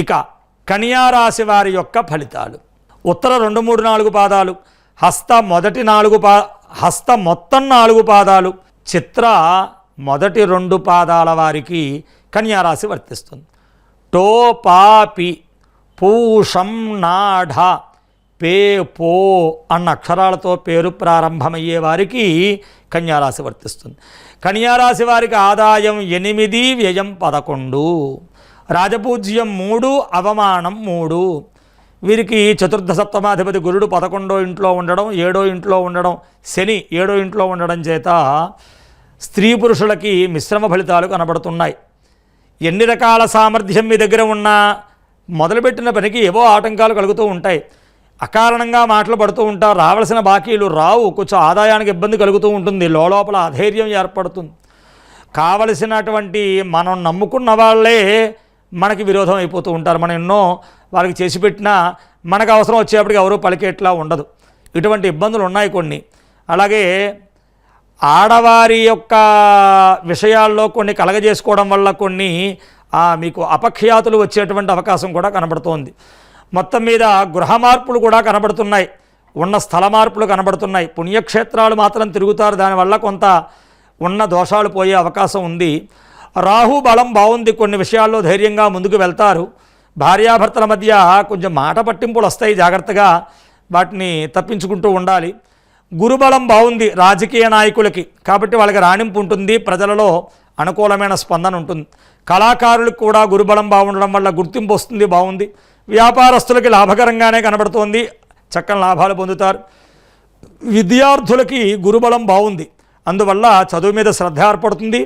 ఇక కన్యా రాశి వారి యొక్క ఫలితాలు. ఉత్తర 2, 3, 4 పాదాలు, హస్త మొదటి 4 హస్త మొత్తం 4 పాదాలు, చిత్ర మొదటి 2 పాదాల వారికి కన్యారాశి వర్తిస్తుంది. టో పా పి పూషం నాఢ పే పో అన్న అక్షరాలతో పేరు ప్రారంభమయ్యే వారికి కన్యారాశి వర్తిస్తుంది. కన్యారాశి వారికి ఆదాయం 8, వ్యయం 11, రాజపూజ్యం 3, అవమానం 3. వీరికి చతుర్థ సప్తమాధిపతి గురుడు 11వ ఇంట్లో ఉండడం, 7వ ఇంట్లో ఉండడం, శని 7వ ఇంట్లో ఉండడం చేత స్త్రీ పురుషులకి మిశ్రమ ఫలితాలు కనబడుతున్నాయి. ఎన్ని రకాల సామర్థ్యం మీ దగ్గర ఉన్నా మొదలుపెట్టిన పనికి ఏవో ఆటంకాలు కలుగుతూ ఉంటాయి. అకారణంగా మాటలు పడుతూ ఉంటారు, రావాల్సిన బాకీలు రావు, కొంచెం ఆదాయానికి ఇబ్బంది కలుగుతూ ఉంటుంది, లోపల అధైర్యం ఏర్పడుతుంది. కావలసినటువంటి మనం నమ్ముకున్న వాళ్ళే మనకి విరోధం అయిపోతూ ఉంటారు. మనం ఎన్నో వాళ్ళకి చేసి పెట్టినా మనకు అవసరం వచ్చేప్పటికి ఎవరూ పలికేట్లా ఉండదు. ఇటువంటి ఇబ్బందులు ఉన్నాయి కొన్ని. అలాగే ఆడవారి యొక్క విషయాల్లో కొన్ని కలగజేసుకోవడం వల్ల కొన్ని మీకు అపఖ్యాతులు వచ్చేటువంటి అవకాశం కూడా కనబడుతోంది. మొత్తం మీద గృహ మార్పులు కూడా కనబడుతున్నాయి, ఉన్న స్థల మార్పులు కనబడుతున్నాయి. పుణ్యక్షేత్రాలు మాత్రం తిరుగుతారు, దానివల్ల కొంత ఉన్న దోషాలు పోయే అవకాశం ఉంది. రాహు బలం బాగుంది, కొన్ని విషయాల్లో ధైర్యంగా ముందుకు వెళ్తారు. భార్యాభర్తల మధ్య కొంచెం మాట పట్టింపులు వస్తాయి, జాగ్రత్తగా వాటిని తప్పించుకుంటూ ఉండాలి. గురుబలం బాగుంది రాజకీయ నాయకులకి, కాబట్టి వాళ్ళకి రాణింపు ఉంటుంది, ప్రజలలో అనుకూలమైన స్పందన ఉంటుంది. కళాకారులకు కూడా గురుబలం బాగుండడం వల్ల గుర్తింపు వస్తుంది, బాగుంది. వ్యాపారస్తులకి లాభకరంగానే కనబడుతోంది, చక్కని లాభాలు పొందుతారు. విద్యార్థులకి గురుబలం బాగుంది, అందువల్ల చదువు మీద శ్రద్ధ ఏర్పడుతుంది,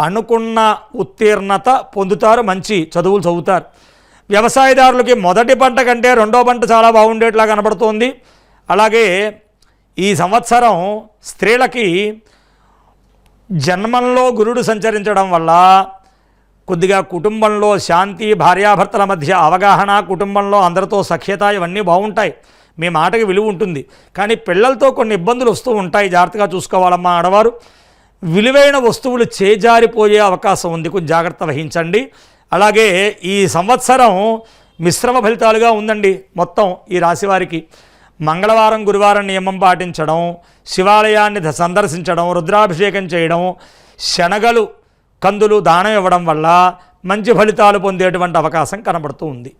అనుకున్న ఉత్తీర్ణత పొందుతారు, మంచి చదువులు చదువుతారు. వ్యవసాయదారులకి మొదటి పంట కంటే 2వ పంట చాలా బాగుండేట్లా కనబడుతోంది. అలాగే ఈ సంవత్సరం స్త్రీలకి జన్మంలో గురుడు సంచరించడం వల్ల కొద్దిగా కుటుంబంలో శాంతి, భార్యాభర్తల మధ్య అవగాహన, కుటుంబంలో అందరితో సఖ్యత ఇవన్నీ బాగుంటాయి, మీ మాటకి విలువ ఉంటుంది. కానీ పిల్లలతో కొన్ని ఇబ్బందులు వస్తూ ఉంటాయి, జాగ్రత్తగా చూసుకోవాలమ్మా ఆడవారు. విలువైన వస్తువులు చేజారిపోయే అవకాశం ఉంది, కొంచెం జాగ్రత్త వహించండి. అలాగే ఈ సంవత్సరం మిశ్రమ ఫలితాలుగా ఉందండి మొత్తం ఈ రాశివారికి. మంగళవారం, గురువారం నియమం పాటించడం, శివాలయాన్ని సందర్శించడం, రుద్రాభిషేకం చేయడం, శనగలు, కందులు దానం ఇవ్వడం వల్ల మంచి ఫలితాలు పొందేటువంటి అవకాశం కనబడుతూ ఉంది.